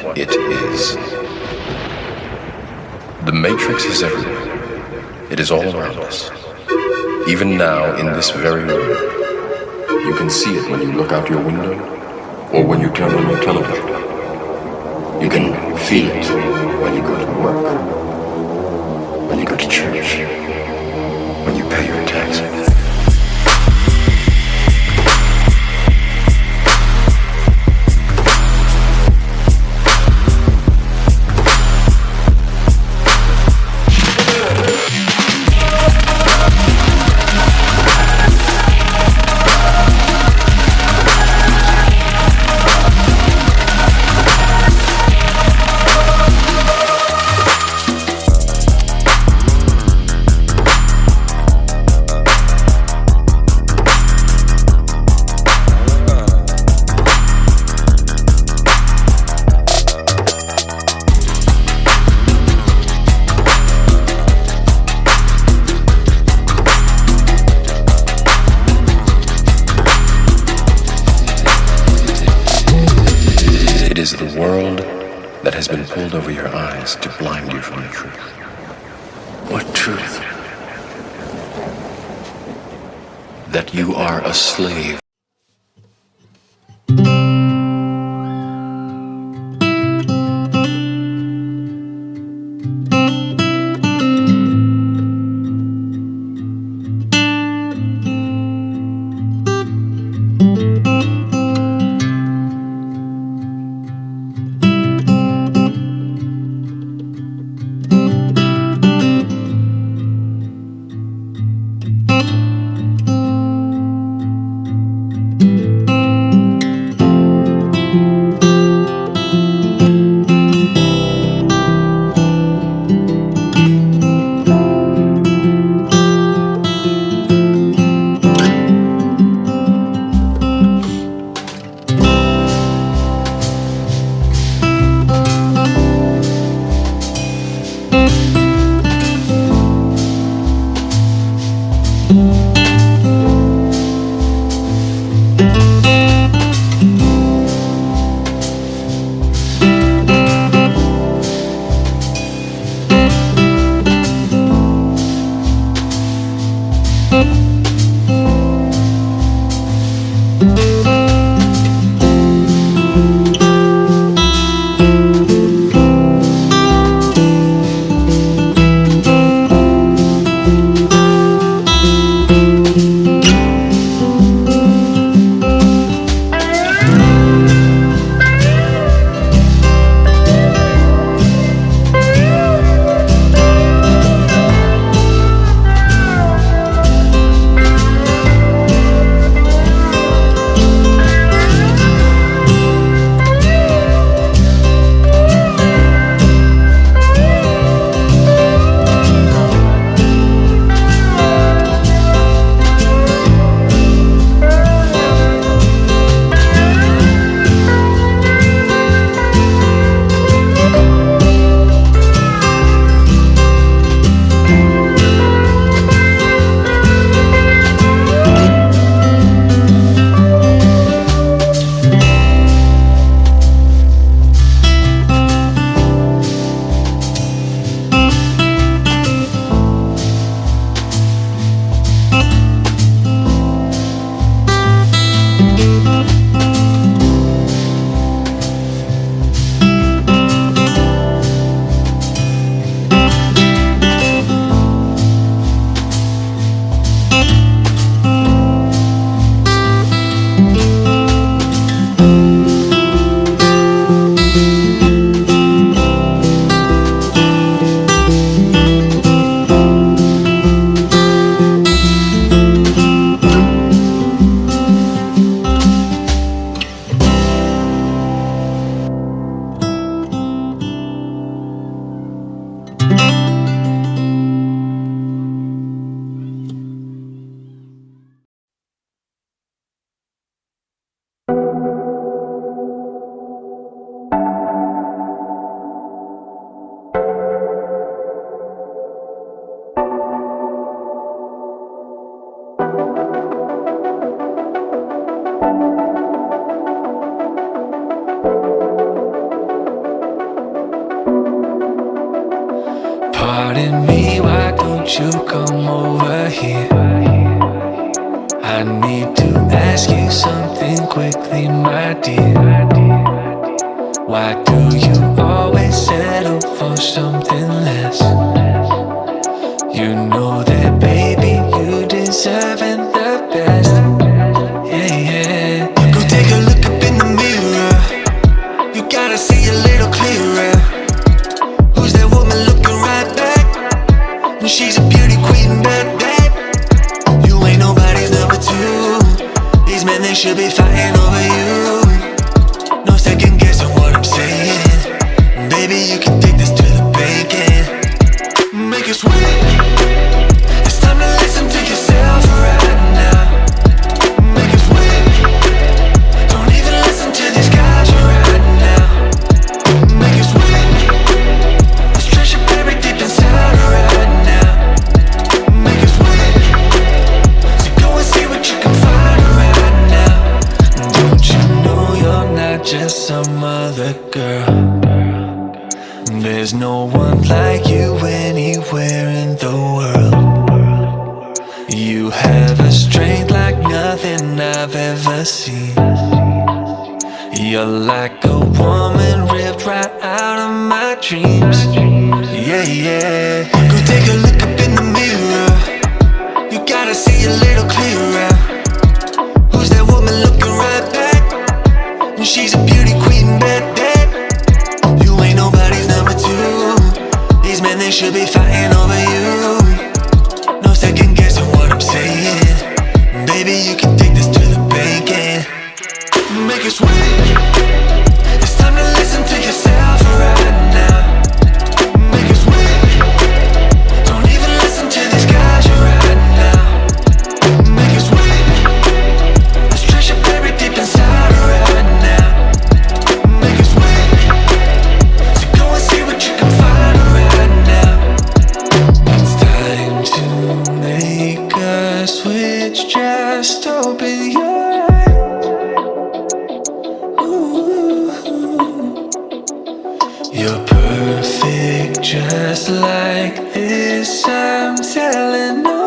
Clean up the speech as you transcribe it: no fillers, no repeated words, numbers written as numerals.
what it is. The Matrix is everywhere. It is all around us. Even now, in this very room, you can see it when you look out your window or when you turn on your television. You can feel it when you go to work, when you go to church, when you pay your taxes. It is the world that has been pulled over your eyes to blind you from the truth. What truth? That you are a slave. Pardon me, why don't you come over here? I need to ask you something quickly, my dear. Why do you always settle for something less? You know that, baby, you deserving the best. Yeah, yeah. Go take a look up in the mirror. You gotta see a little clearer. Who's that woman looking right back? She's a beauty queen, bad. You ain't nobody's number two. These men, they should be fighting over you. No second guessing what I'm saying. Baby, you can take this to the bank and make it sweet. It's time to listen to yourself right now. Make it sweet. Don't even listen to these guys right now. Make it sweet. Let's treasure buried deep inside right now. Make it sweet. So go and see what you can find right now. Don't you know you're not just some other girl? There's no one like you anywhere in the world. You have a strength like nothing I've ever seen. You're like a woman ripped right out of my dreams. Yeah, yeah. Go take a look up in the mirror. You gotta see a little clearer. Who's that woman looking right back? She's a beauty queen, bad. You ain't nobody's number two. These men, they should be fighting over you. No second guessing what I'm saying. Baby, you can take this to the bank and make it sweet. It's time to listen to yourself right now. Make it sweet. Don't even listen to these guys right now. Make it sweet. Let's treasure buried deep inside right now. Make it sweet. So go and see what you can find right now. It's time to make a switch. Just open your eyes. Ooh. You're perfect just like this, I'm telling you.